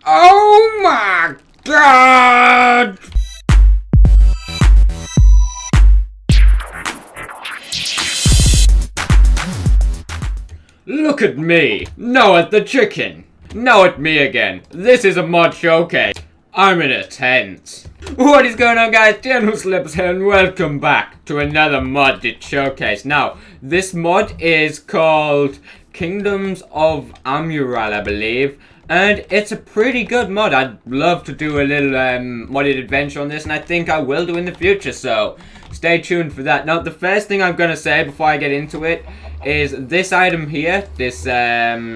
Oh my god! Look at me! Noah the chicken! Now at me again. This is a mod showcase. I'm in a tent. What is going on, guys? General Slips here and welcome back to another modded showcase. Now, this mod is called Kingdoms of Amalur, I believe. And it's a pretty good mod. I'd love to do a little modded adventure on this, and I think I will do in the future, so stay tuned for that. Now, the first thing I'm going to say before I get into it is this item here, this azurite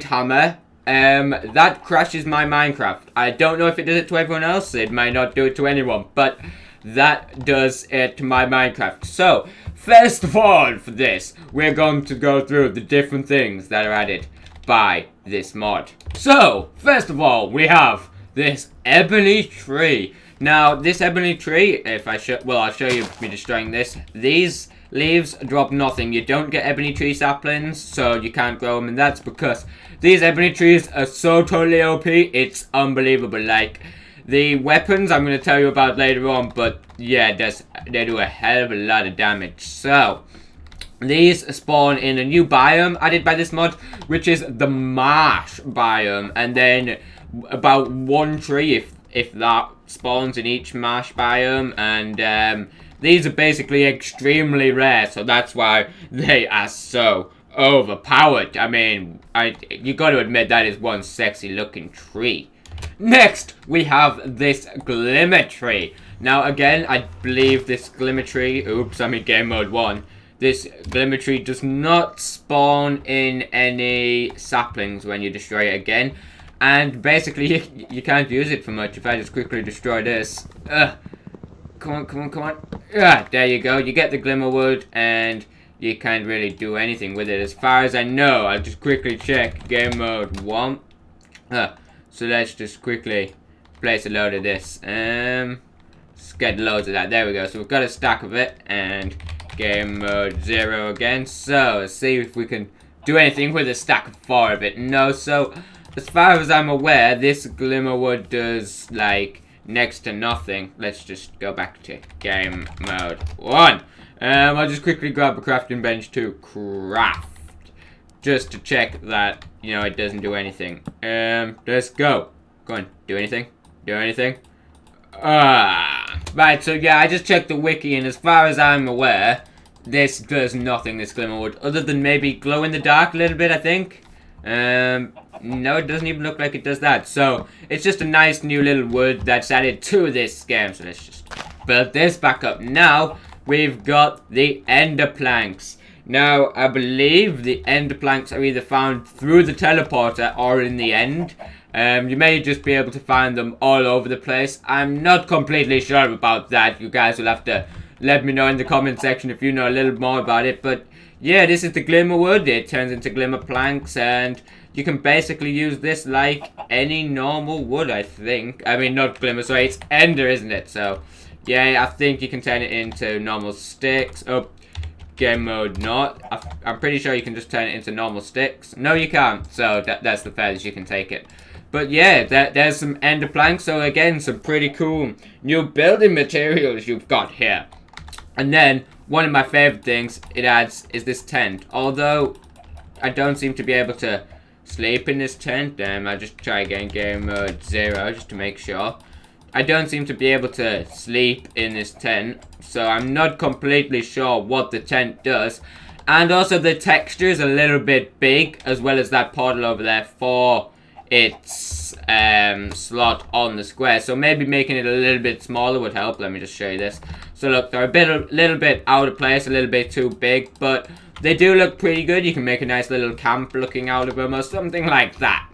hammer, that crashes my Minecraft. I don't know if it does it to everyone else, it might not do it to anyone, but that does it to my Minecraft. So, first of all for this, we're going to go through the different things that are added by this mod. So, first of all, we have this ebony tree. Now, this ebony tree, if I show, well, I'll show you me destroying this. These leaves drop nothing. You don't get ebony tree saplings, so you can't grow them, and that's because these ebony trees are so totally OP, it's unbelievable. Like, the weapons I'm going to tell you about later on, but yeah, they do a hell of a lot of damage. So, these spawn in a new biome added by this mod, which is the marsh biome, and then about one tree, if that, spawns in each marsh biome, and these are basically extremely rare, so that's why they are so overpowered. I mean, you got to admit that is one sexy looking tree. Next, we have this glimmer tree. Now again, I believe this glimmer tree, oops, I'm in game mode 1. This glimmer tree does not spawn in any saplings when you destroy it again. And basically, you can't use it for much. If I just quickly destroy this. Come on, come on, come on. Yeah, there you go. You get the glimmer wood, and you can't really do anything with it. As far as I know, I'll just quickly check game mode 1. So let's just quickly place a load of this. Let's get loads of that. There we go. So we've got a stack of it, and game mode 0 again. So let's see if we can do anything with a stack of 4 of it. No, so as far as I'm aware, this glimmer wood does like next to nothing. Let's just go back to game mode 1. I'll just quickly grab a crafting bench to craft, just to check that, you know, it doesn't do anything. Let's go. Go on, do anything? Do anything? Right, so yeah, I just checked the wiki, and as far as I'm aware, this does nothing, this glimmer wood, other than maybe glow in the dark a little bit, I think. No, it doesn't even look like it does that. So, it's just a nice new little wood that's added to this game. So, let's just build this back up. Now, we've got the ender planks. Now, I believe the ender planks are either found through the teleporter or in the end. You may just be able to find them all over the place. I'm not completely sure about that. You guys will have to let me know in the comment section if you know a little more about it. But yeah, this is the glimmer wood. It turns into glimmer planks, and you can basically use this like any normal wood, I think. I mean, not glimmer, sorry, it's ender, isn't it? So yeah, I think you can turn it into normal sticks. Oh, game mode not. I'm pretty sure you can just turn it into normal sticks. No, you can't. So that's the furthest you can take it. But yeah, there's some ender planks. So again, some pretty cool new building materials you've got here. And then, one of my favorite things it adds is this tent. Although, I don't seem to be able to sleep in this tent. I'll just try again, game mode 0, just to make sure. I don't seem to be able to sleep in this tent, so I'm not completely sure what the tent does. And also, the texture is a little bit big, as well as that portal over there for its slot on the square. So maybe making it a little bit smaller would help. Let me just show you this. So look, they're a little bit out of place, a little bit too big, but they do look pretty good. You can make a nice little camp looking out of them or something like that.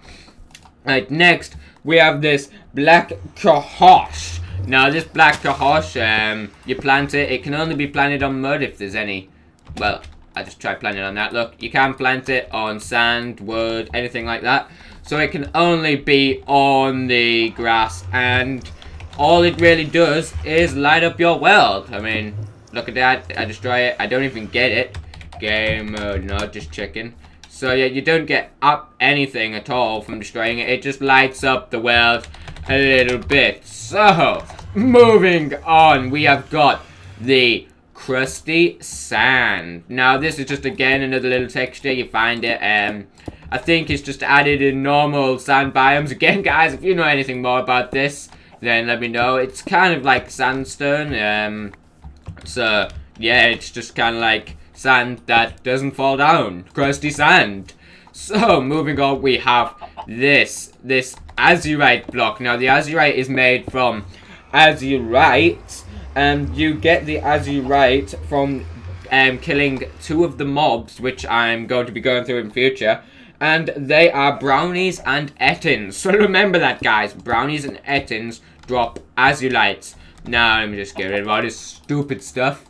Right, next we have this black cohosh. Now this black cohosh, you plant it. It can only be planted on mud if there's any. Well, I just tried planting on that. Look, you can plant it on sand, wood, anything like that. So it can only be on the grass, and all it really does is light up your world. I mean, look at that. I destroy it. I don't even get it. Game mode, no, just checking. So yeah, you don't get up anything at all from destroying it. It just lights up the world a little bit. So, moving on, we have got the crusty sand. Now, this is just, again, another little texture. You find it, I think it's just added in normal sand biomes. Again, guys, if you know anything more about this, then let me know. It's kind of like sandstone, so, yeah, it's just kind of like sand that doesn't fall down. Crusty sand. So, moving on, we have this azurite block. Now, the azurite is made from azurite, and you get the azurite from killing 2 of the mobs, which I'm going to be going through in future. And they are brownies and ettins. So remember that, guys. Brownies and ettins drop azurites. Now, let me just get rid of all this stupid stuff.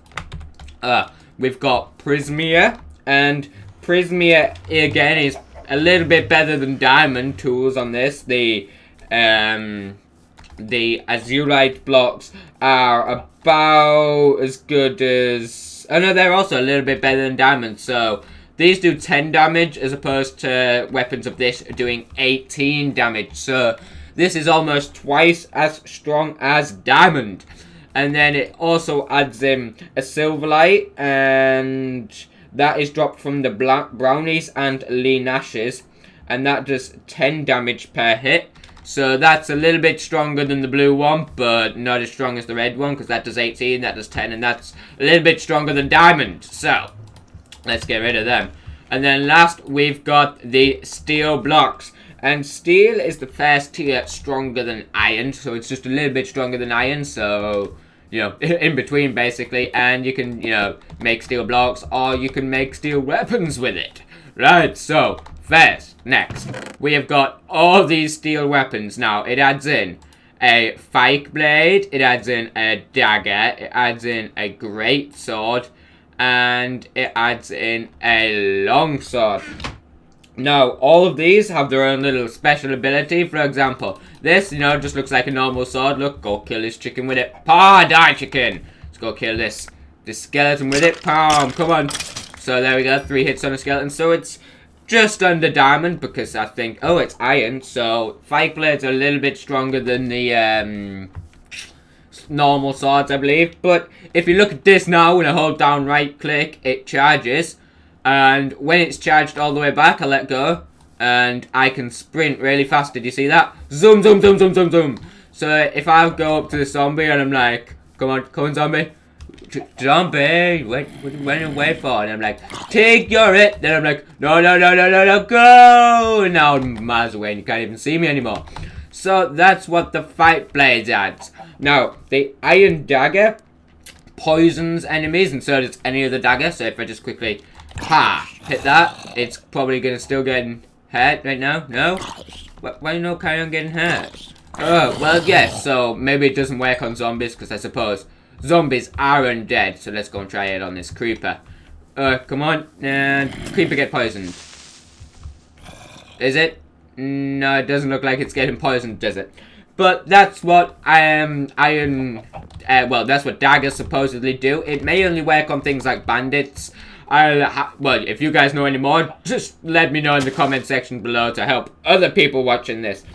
We've got Prismia, and Prismia, again, is a little bit better than diamond tools on this. The azurite blocks are about as good as... Oh no, they're also a little bit better than diamond. So, these do 10 damage as opposed to weapons of this doing 18 damage. So, this is almost twice as strong as diamond. And then it also adds in a silverlight, and that is dropped from the brownies and lean ashes, and that does 10 damage per hit. So that's a little bit stronger than the blue one, but not as strong as the red one, because that does 18, that does 10, and that's a little bit stronger than diamond. So let's get rid of them. And then last, we've got the steel blocks. And steel is the first tier stronger than iron, so it's just a little bit stronger than iron, so... you know, in between, basically, and you can, you know, make steel blocks, or you can make steel weapons with it. Right, so, first, next, we have got all these steel weapons. Now, it adds in a pike blade, it adds in a dagger, it adds in a greatsword, and it adds in a longsword. Now, all of these have their own little special ability. For example, this, you know, just looks like a normal sword. Look, go kill this chicken with it. Die, chicken. Let's go kill this skeleton with it. Come on. So, there we go. 3 hits on a skeleton. So, it's just under diamond because I think... oh, it's iron. So, pike blades are a little bit stronger than the normal swords, I believe. But, if you look at this now, when I hold down right click, it charges. And when it's charged all the way back, I let go. And I can sprint really fast. Did you see that? Zoom, zoom, zoom, zoom, zoom, zoom. So if I go up to the zombie and I'm like, come on, zombie. Zombie, wait for. And I'm like, take your hit. Then I'm like, no, go. And now I'm miles away and you can't even see me anymore. So that's what the fight blades adds. Now, the iron dagger poisons enemies, and so does any other dagger. So if I just quickly... hit that. It's probably gonna still get hurt right now. No? Why not carry on getting hurt? Oh, well, yes. So maybe it doesn't work on zombies because I suppose zombies are undead. So let's go and try it on this creeper. Come on. And creeper get poisoned. Is it? No, it doesn't look like it's getting poisoned, does it? But that's what well, that's what daggers supposedly do. It may only work on things like bandits. Well, if you guys know any more, just let me know in the comment section below to help other people watching this.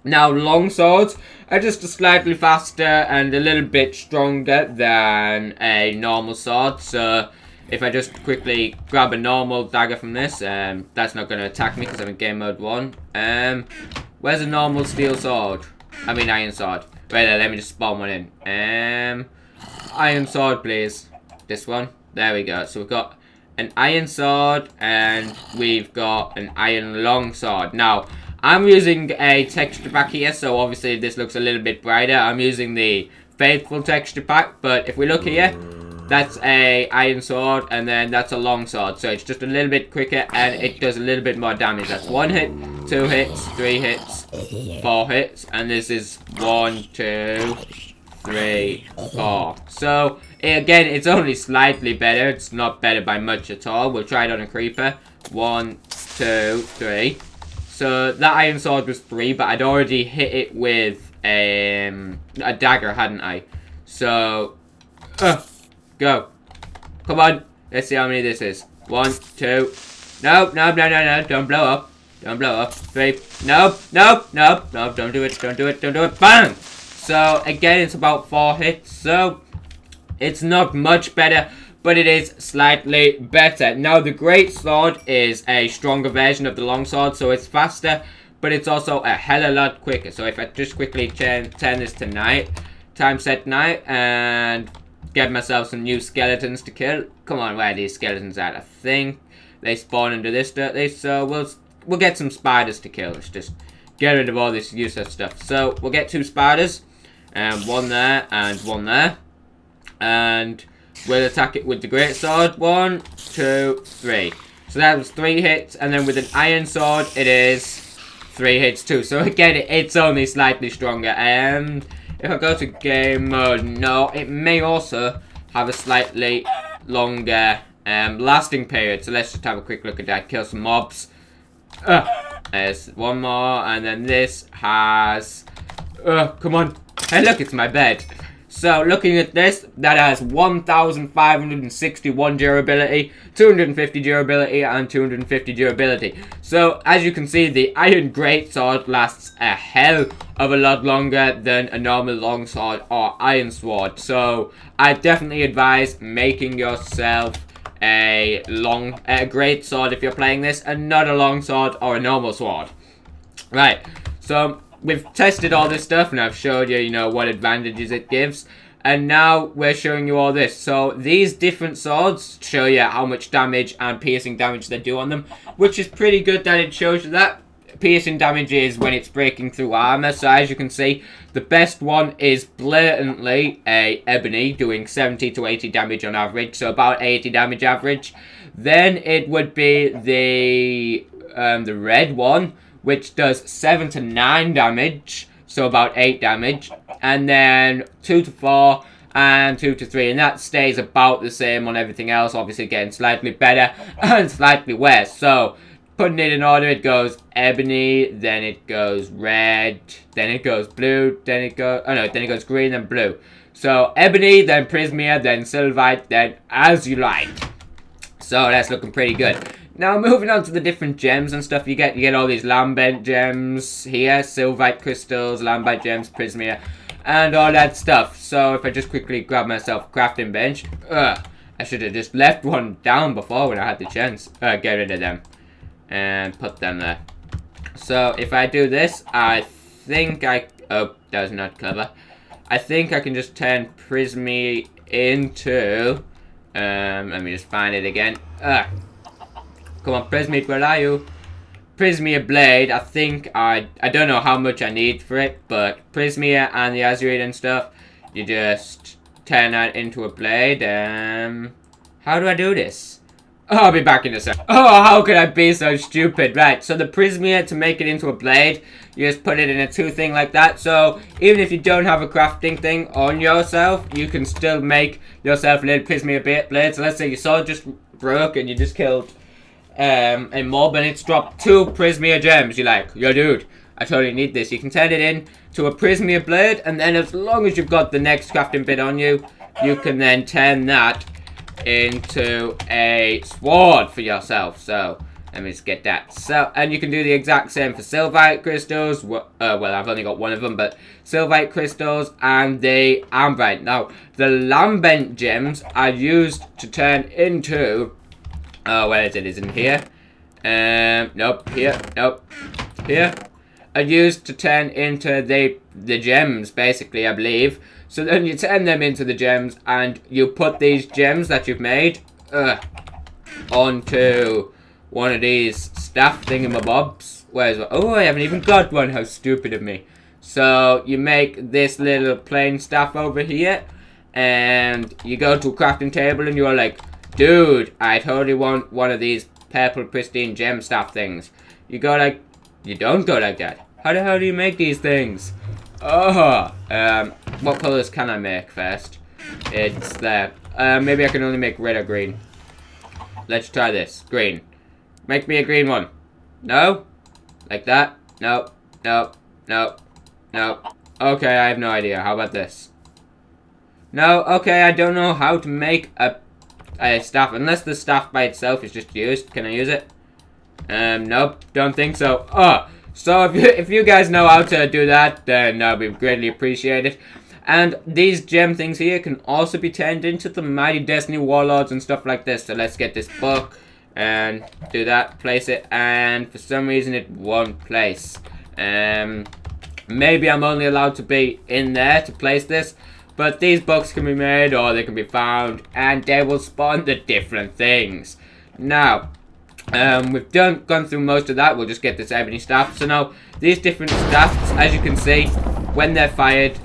Now, longswords are just slightly faster and a little bit stronger than a normal sword. So, if I just quickly grab a normal dagger from this, that's not going to attack me because I'm in game mode 1. Where's a normal steel sword? I mean iron sword. Wait there, let me just spawn one in. Iron sword, please. This one. There we go. So we've got an iron sword and we've got an iron longsword. Now, I'm using a texture pack here, so obviously this looks a little bit brighter. I'm using the faithful texture pack, but if we look here, that's a iron sword and then that's a longsword. So it's just a little bit quicker and it does a little bit more damage. That's 1 hit, 2 hits, 3 hits, 4 hits, and this is 1, 2, 3, 4. So again, it's only slightly better. It's not better by much at all. We'll try it on a creeper. 1, 2, 3. So that iron sword was 3, but I'd already hit it with a dagger, hadn't I? So go. Come on. Let's see how many this is. 1, 2, No, no, no, no, no. Don't blow up. Don't blow up. 3. Nope, nope, nope, nope. Don't do it. Don't do it. Don't do it. Bang! So, again, it's about 4 hits. So, it's not much better, but it is slightly better. Now, the greatsword is a stronger version of the longsword, so it's faster, but it's also a hell of a lot quicker. So, if I just quickly turn this to night, time set night, and get myself some new skeletons to kill. Come on, where are these skeletons at? I think they spawn into this dirty, so we'll get some spiders to kill. Let's just get rid of all this useless stuff. So, we'll get 2 spiders, and 1 there, and 1 there. And we'll attack it with the greatsword. 1, 2, 3. So that was 3 hits, and then with an iron sword, it is 3 hits too. So again, it's only slightly stronger. And if I go to game mode, no, it may also have a slightly longer lasting period. So let's just have a quick look at that. Kill some mobs. There's 1 more, and then this has. Come on! Hey, look, it's my bed. So, looking at this, that has 1,561 durability, 250 durability, and 250 durability. So, as you can see, the iron greatsword lasts a hell of a lot longer than a normal longsword or iron sword. So, I definitely advise making yourself a greatsword if you're playing this, and not a longsword or a normal sword. Right, so we've tested all this stuff, and I've showed you, what advantages it gives. And now we're showing you all this. So these different swords show you how much damage and piercing damage they do on them, which is pretty good that it shows you that. Piercing damage is when it's breaking through armor. So as you can see, the best one is blatantly a ebony, doing 70 to 80 damage on average. So about 80 damage average. Then it would be the red one, which does 7 to 9 damage, so about 8 damage, and then 2 to 4, and 2 to 3, and that stays about the same on everything else, obviously getting slightly better, and slightly worse. So, putting it in order, it goes ebony, then it goes red, then it goes blue, then it goes green and blue. So, ebony, then prismia, then sylvite, then as you like. So, that's looking pretty good. Now, moving on to the different gems and stuff you get all these lambent gems here, sylvite crystals, lambite gems, prismia, and all that stuff. So, if I just quickly grab myself a crafting bench, I should have just left one down before when I had the chance. Get rid of them, and put them there. So, if I do this, I think oh, that was not clever. I think I can just turn prismia into, let me just find it again. Come on, Prismia, where are you? Prismia Blade, I think I don't know how much I need for it, but Prismia and the Azurite and stuff, you just turn that into a blade. How do I do this? Oh, I'll be back in a sec. Oh, how could I be so stupid? Right, so the Prismia, to make it into a blade, you just put it in a 2 thing like that. So, even if you don't have a crafting thing on yourself, you can still make yourself a little Prismia blade. So let's say your sword just broke and you just killed a mob and it's dropped 2 prismia gems. You're like, yo dude, I totally need this. You can turn it in to a prismia blade, and then as long as you've got the next crafting bit on you, you can then turn that into a sword for yourself. So let me just get that. So, and you can do the exact same for sylvite crystals. Well, I've only got one of them, but sylvite crystals and the ambrite. Now, the lambent gems are used to turn into, where is it? Is it here? Nope. Here. Nope. Here. Are used to turn into the gems, basically, I believe. So then you turn them into the gems, and you put these gems that you've made onto one of these staff thingamabobs. Where's one? Oh, I haven't even got one. How stupid of me. So you make this little plain staff over here, and you go to a crafting table, and you're like, dude, I totally want one of these purple pristine gem staff things. You go like, you don't go like that. How the hell do you make these things? Oh, what colors can I make first? It's there. Maybe I can only make red or green. Let's try this. Green. Make me a green one. No? Like that? Nope. Nope. Nope. Nope. Okay, I have no idea. How about this? No? Okay, I don't know how to make a staff. Unless the staff by itself is just used. Can I use it? Nope, don't think so. So if you guys know how to do that, then that would be greatly appreciated. And these gem things here can also be turned into the mighty destiny warlords and stuff like this. So let's get this book and do that, place it, and for some reason it won't place. Maybe I'm only allowed to be in there to place this, but these books can be made or they can be found, and they will spawn the different things. Now, we've gone through most of that. We'll just get this ebony staff. So now, these different staffs, as you can see, when they're fired,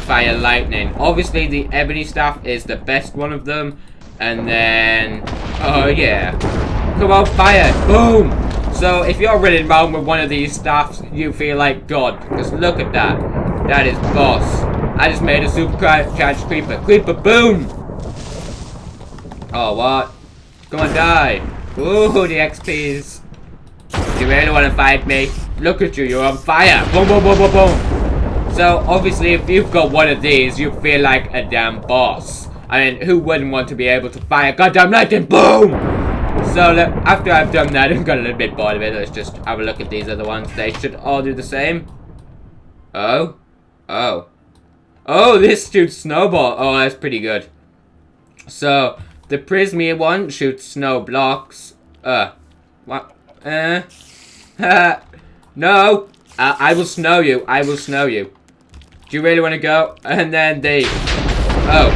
fire lightning. Obviously, the ebony staff is the best one of them. And then, oh yeah, come on, fire, boom! So if you're running around with one of these staffs, you feel like God, because look at that. That is boss. I just made a super charged creeper. Creeper, boom! Oh, what? Come on, die. Ooh, the XPs. You really want to fight me? Look at you, you're on fire. Boom, boom, boom, boom, boom. So, obviously, if you've got one of these, you feel like a damn boss. I mean, who wouldn't want to be able to fire goddamn lightning? Boom! So, look, after I've done that, I've got a little bit bored of it. Let's just have a look at these other ones. They should all do the same. Oh. Oh. Oh, this shoots snowball. Oh, that's pretty good. So, the Prismia one shoots snow blocks. What? No. I will snow you. I will snow you. Do you really want to go? And then they... Oh.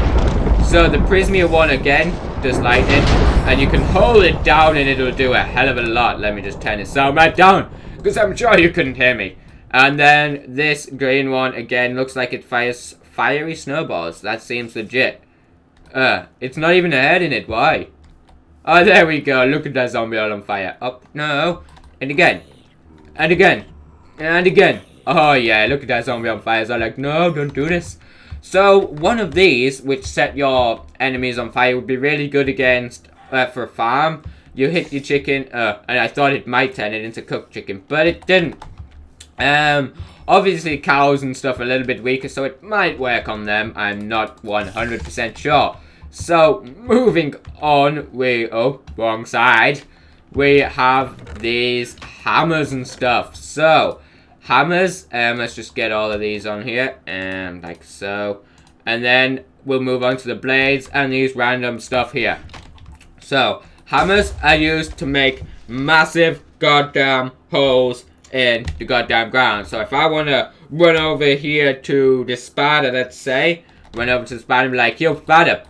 So, the Prismia one again does lightning. And you can hold it down and it'll do a hell of a lot. Let me just turn the sound right down, because I'm sure you couldn't hear me. And then this green one again looks like it fires fiery snowballs. That seems legit. It's not even a head in it. Why? Oh, there we go. Look at that zombie all on fire. Oh, no. And again. And again. And again. Oh, yeah. Look at that zombie on fire. So I'm like, no, don't do this. So, one of these, which set your enemies on fire, would be really good against, for a farm. You hit your chicken, and I thought it might turn it into cooked chicken, but it didn't. Obviously cows and stuff are a little bit weaker, so it might work on them. I'm not 100% sure. So, moving on, wrong side. We have these hammers and stuff. So, hammers, let's just get all of these on here, like so. And then we'll move on to the blades and these random stuff here. So, hammers are used to make massive goddamn holes in the goddamn ground. So if I want to run over here to the spider, let's say, run over to the spider and be like, yo, spider,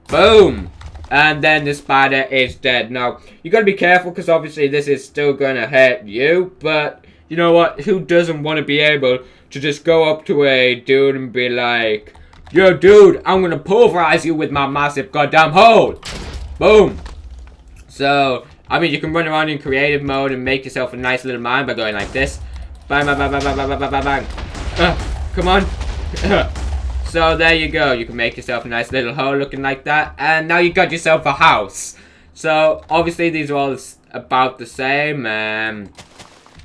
boom, and then the spider is dead. Now, you got to be careful, because obviously this is still going to hurt you, but you know what, who doesn't want to be able to just go up to a dude and be like, yo, dude, I'm going to pulverize you with my massive goddamn hole, boom. So, I mean, you can run around in creative mode and make yourself a nice little mine by going like this. Bang, bang, bang, bang, bang, bang, bang, bang, bang. Come on. So, there you go. You can make yourself a nice little hole looking like that. And now you got yourself a house. So, obviously, these are all about the same.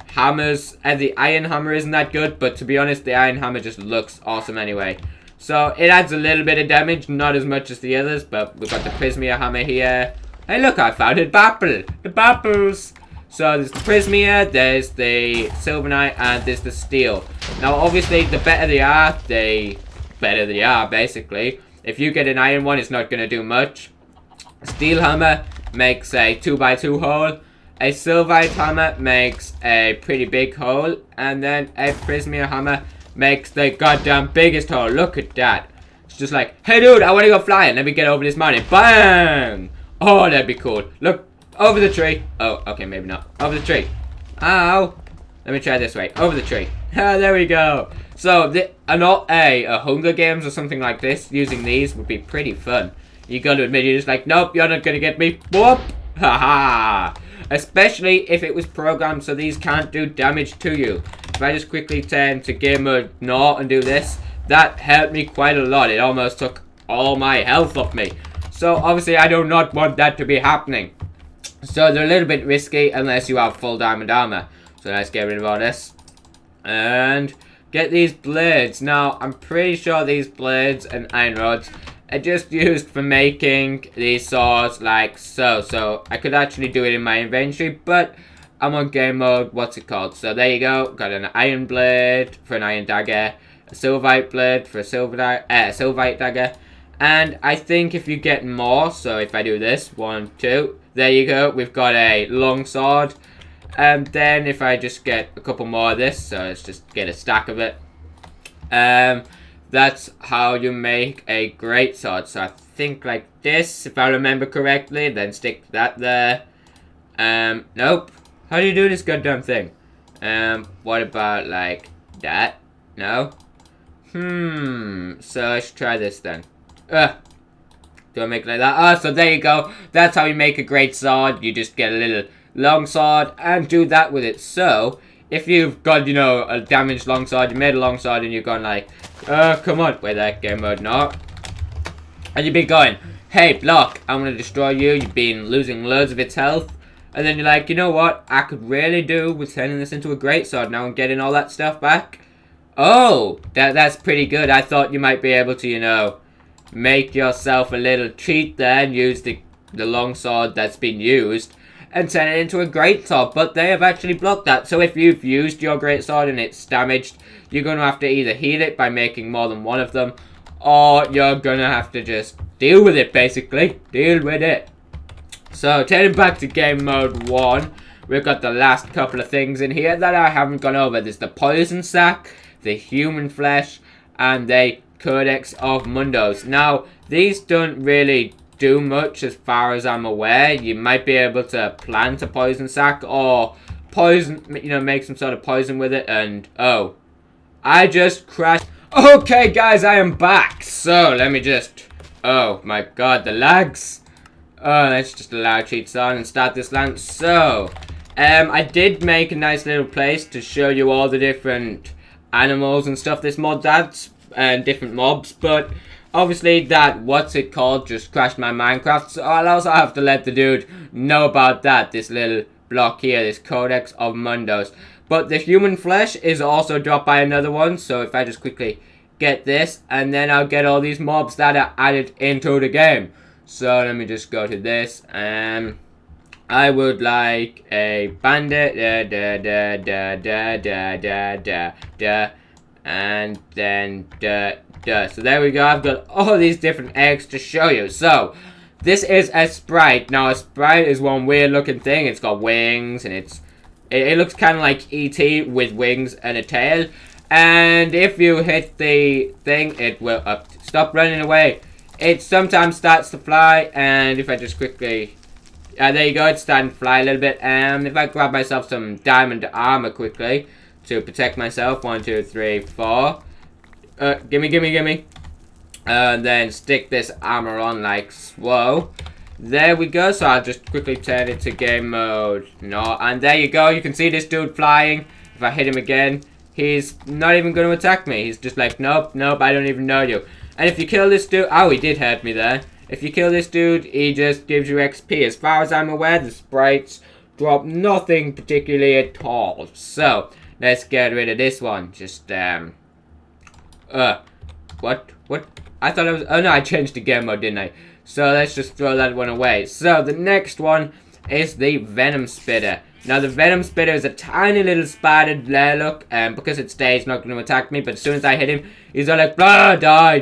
Hammers. The iron hammer isn't that good, but to be honest, the iron hammer just looks awesome anyway. So, it adds a little bit of damage, not as much as the others, but we've got the Prismia hammer here. Hey, look, I found a bapple. The bapples. So, there's the Prismia, there's the Silverite, and there's the Steel. Now, obviously, the better they are, basically. If you get an iron one, it's not going to do much. Steel hammer makes a 2x2 hole. A Silverite hammer makes a pretty big hole. And then a Prismia hammer makes the goddamn biggest hole. Look at that. It's just like, hey, dude, I want to go flying. Let me get over this mountain. Bang! Oh, that'd be cool. Look, over the tree. Oh, okay, maybe not. Over the tree. Ow. Let me try this way. Over the tree. Ah, there we go. So, a Hunger Games or something like this, using these would be pretty fun. You gotta admit, you're just like, nope, you're not gonna get me. Whoop. Haha. Especially if it was programmed so these can't do damage to you. If I just quickly turn to game mode no and do this, that helped me quite a lot. It almost took all my health off me. So, obviously, I do not want that to be happening. So, they're a little bit risky unless you have full diamond armor. So, let's get rid of all this. And get these blades. Now, I'm pretty sure these blades and iron rods are just used for making these swords like so. So, I could actually do it in my inventory, but I'm on game mode, what's it called? So there you go, got an iron blade for an iron dagger, a silverite blade for a silverite dagger, and I think if you get more, so if I do this, 1, 2, there you go, we've got a long sword, and then if I just get a couple more of this, so let's just get a stack of it, that's how you make a greatsword. So I think like this, if I remember correctly, then stick that there. Nope. How do you do this goddamn thing? What about like that? No? So I should try this then. Do I make it like that? Oh, so there you go. That's how you make a greatsword. You just get a little long sword and do that with it. So, if you've got, you know, a damaged longsword, you made a longsword and you've gone like, come on, wait there, game mode, no. And you've been going, hey, block, I'm gonna destroy you, you've been losing loads of its health. And then you're like, you know what, I could really do with turning this into a greatsword now and getting all that stuff back. Oh, that's pretty good. I thought you might be able to, you know, make yourself a little cheat there and use the longsword that's been used and turn it into a greatsword, but they have actually blocked that. So if you've used your greatsword and it's damaged, you're going to have to either heal it by making more than one of them, or you're going to have to just deal with it, basically. Deal with it. So, turning back to game mode 1, we've got the last couple of things in here that I haven't gone over. There's the poison sack, the human flesh, and the Codex of Mundos. Now, these don't really do much as far as I'm aware. You might be able to plant a poison sack or poison, you know, make some sort of poison with it, and oh, I just crashed. Okay guys, I am back. So let me just, oh my god, the lags. Oh, let's just allow cheats on and start this land. So I did make a nice little place to show you all the different animals and stuff this mod adds and different mobs, but obviously that, what's it called, just crashed my Minecraft, so I'll also have to let the dude know about that, this little block here, this Codex of Mundos. But the human flesh is also dropped by another one, so if I just quickly get this, and then I'll get all these mobs that are added into the game. So let me just go to this, I would like a bandit, and then so there we go. I've got all these different eggs to show you. So this is a sprite. Now a sprite is one weird looking thing. It's got wings and it looks kind of like ET with wings and a tail. And if you hit the thing, it will stop running away. It sometimes starts to fly, and if I just quickly, there you go, it's starting to fly a little bit. And if I grab myself some diamond armor quickly to protect myself, 1, 2, 3, 4. Gimme. And then stick this armor on like swole. There we go. So I'll just quickly turn it to game mode. No, and there you go. You can see this dude flying. If I hit him again, he's not even going to attack me. He's just like, nope, I don't even know you. And if you kill this dude, oh, he did hurt me there. If you kill this dude, he just gives you XP. As far as I'm aware, the sprites drop nothing particularly at all. So let's get rid of this one. Just what? I thought I was, oh no, I changed the game mode, didn't I? So let's just throw that one away. So the next one is the Venom Spitter. Now the Venom Spitter is a tiny little spotted look, because it stays not going to attack me, but as soon as I hit him, he's all like, blah, die,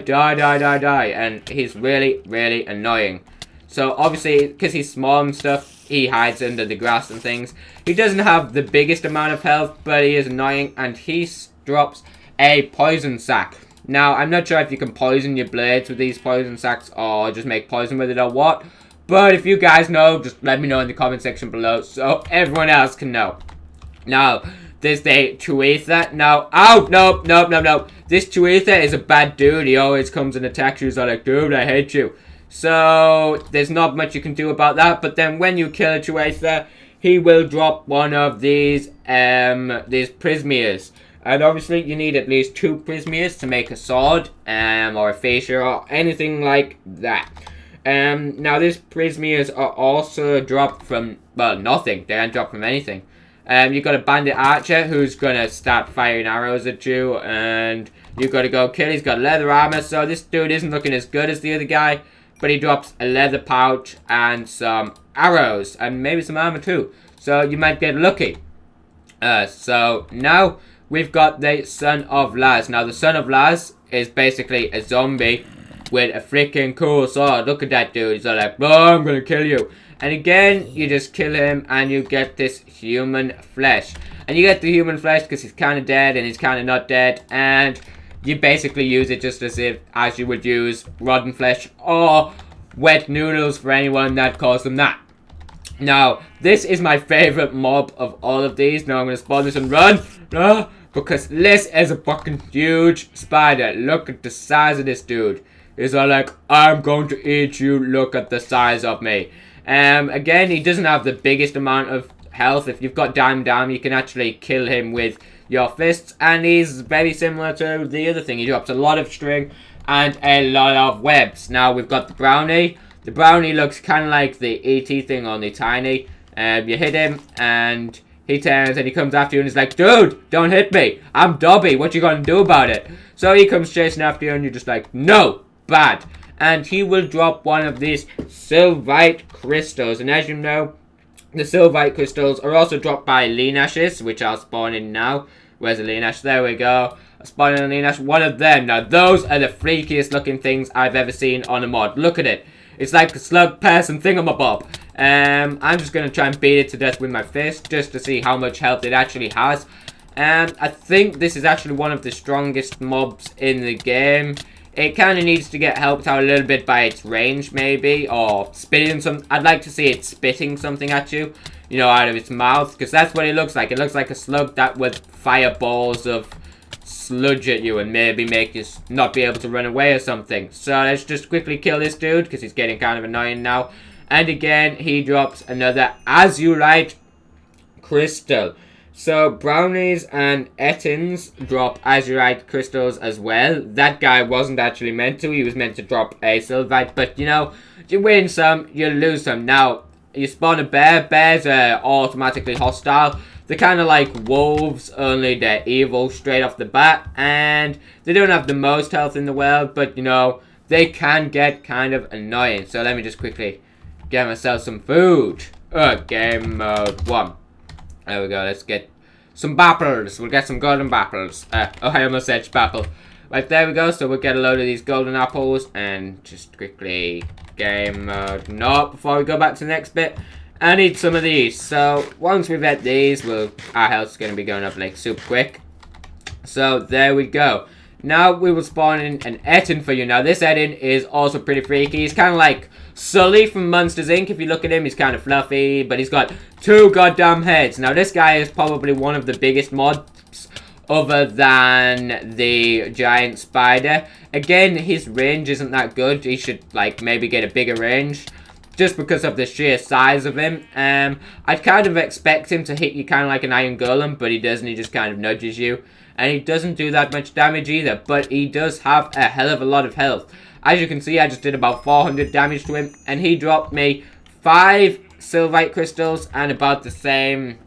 and he's really, really annoying. So obviously, because he's small and stuff, he hides under the grass and things. He doesn't have the biggest amount of health, but he is annoying, and he drops a poison sack. Now, I'm not sure if you can poison your blades with these poison sacks or just make poison with it or what. But if you guys know, just let me know in the comment section below so everyone else can know. Now, there's the Chuitha. Now, oh, nope. This Chuitha is a bad dude. He always comes and attacks you. So like, dude, I hate you. So, there's not much you can do about that. But then when you kill a Chuitha, he will drop one of these Prismias. And obviously, you need at least 2 Prismias to make a sword, or a fascia, or anything like that. Now, these Prismias are also dropped from, well, nothing. They aren't dropped from anything. You've got a bandit archer who's going to start firing arrows at you, and you've got to go kill. He's got leather armor, so this dude isn't looking as good as the other guy, but he drops a leather pouch and some arrows, and maybe some armor too. So you might get lucky. So now we've got the Son of Laz. Now the Son of Laz is basically a zombie with a freaking cool sword. Look at that dude. He's all like, oh, I'm gonna kill you. And again, you just kill him and you get this human flesh. And you get the human flesh because he's kind of dead and he's kind of not dead. And you basically use it just as you would use rotten flesh or wet noodles for anyone that calls them that. Now, this is my favorite mob of all of these. Now I'm going to spawn this and run. Because this is a fucking huge spider. Look at the size of this dude. He's all like, I'm going to eat you. Look at the size of me. Again, he doesn't have the biggest amount of health. If you've got Diamond Arm, you can actually kill him with your fists. And he's very similar to the other thing. He drops a lot of string and a lot of webs. Now, we've got the Brownie. The Brownie looks kind of like the E.T. thing, only tiny. You hit him, and he turns, and he comes after you, and he's like, dude, don't hit me. I'm Dobby. What you gonna do about it? So he comes chasing after you, and you're just like, no, bad. And he will drop one of these Sylvite crystals. And as you know, the Sylvite crystals are also dropped by Leanashes, which I'll spawn in now. Where's the Leanash? There we go. I'll spawn in a Leanash. One of them. Now, those are the freakiest looking things I've ever seen on a mod. Look at it. It's like a slug person thingamabob. I'm just going to try and beat it to death with my fist, just to see how much health it actually has. I think this is actually one of the strongest mobs in the game. It kind of needs to get helped out a little bit by its range, maybe, or spitting some. I'd like to see it spitting something at you, you know, out of its mouth, because that's what it looks like. It looks like a slug that would fire balls of sludge at you and maybe make you not be able to run away or something. So let's just quickly kill this dude, because he's getting kind of annoying now. And again, he drops another azurite crystal. So Brownies and Ettins drop azurite crystals as well. That guy wasn't actually meant to. He was meant to drop a Sylvite. But, you know, you win some, you lose some. Now, you spawn a bear. Bears are automatically hostile. They're kind of like wolves, only they're evil straight off the bat. And they don't have the most health in the world. But, you know, they can get kind of annoying. So let me just quickly get myself some food. Game mode 1. There we go, let's get some bapples. We'll get some golden bapples. I almost said spapple. Right, there we go. So we'll get a load of these golden apples. And just quickly game mode. No, before we go back to the next bit, I need some of these. So once we've had these, our health's going to be going up like super quick. So there we go. Now we will spawn in an Ettin for you. Now this Ettin is also pretty freaky. He's kind of like Sully from Monsters Inc. If you look at him, he's kind of fluffy, but he's got 2 goddamn heads. Now this guy is probably one of the biggest mobs other than the giant spider. Again, his range isn't that good. He should like maybe get a bigger range, just because of the sheer size of him. I'd kind of expect him to hit you kind of like an iron golem, but he doesn't. He just kind of nudges you. And he doesn't do that much damage either, but he does have a hell of a lot of health. As you can see, I just did about 400 damage to him, and he dropped me 5 Sylvite crystals and about the same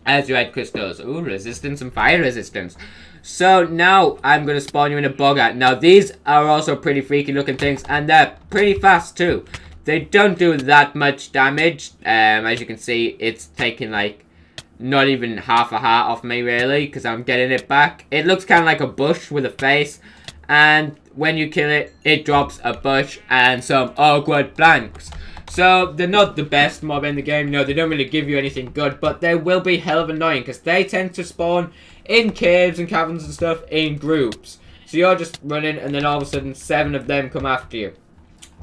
azurite crystals. Ooh, resistance and fire resistance. So now I'm going to spawn you in a Boggart. Now these are also pretty freaky looking things, and they're pretty fast too. They don't do that much damage. As you can see, it's taking like not even half a heart off me really, because I'm getting it back. It looks kind of like a bush with a face, and when you kill it, it drops a bush and some awkward blanks. So they're not the best mob in the game. No, they don't really give you anything good, but they will be hell of annoying because they tend to spawn in caves and caverns and stuff in groups. So you're just running, and then all of a sudden 7 of them come after you.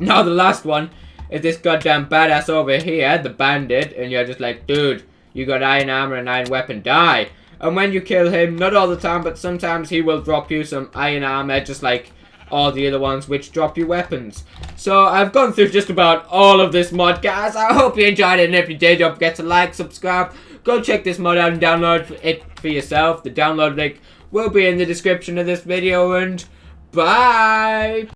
Now the last one is this goddamn badass over here, the bandit, and you're just like, dude, you got iron armor and iron weapon, die. And when you kill him, not all the time, but sometimes he will drop you some iron armor, just like all the other ones which drop you weapons. So I've gone through just about all of this mod, guys. I hope you enjoyed it, and if you did, don't forget to like, subscribe, go check this mod out and download it for yourself. The download link will be in the description of this video, and bye!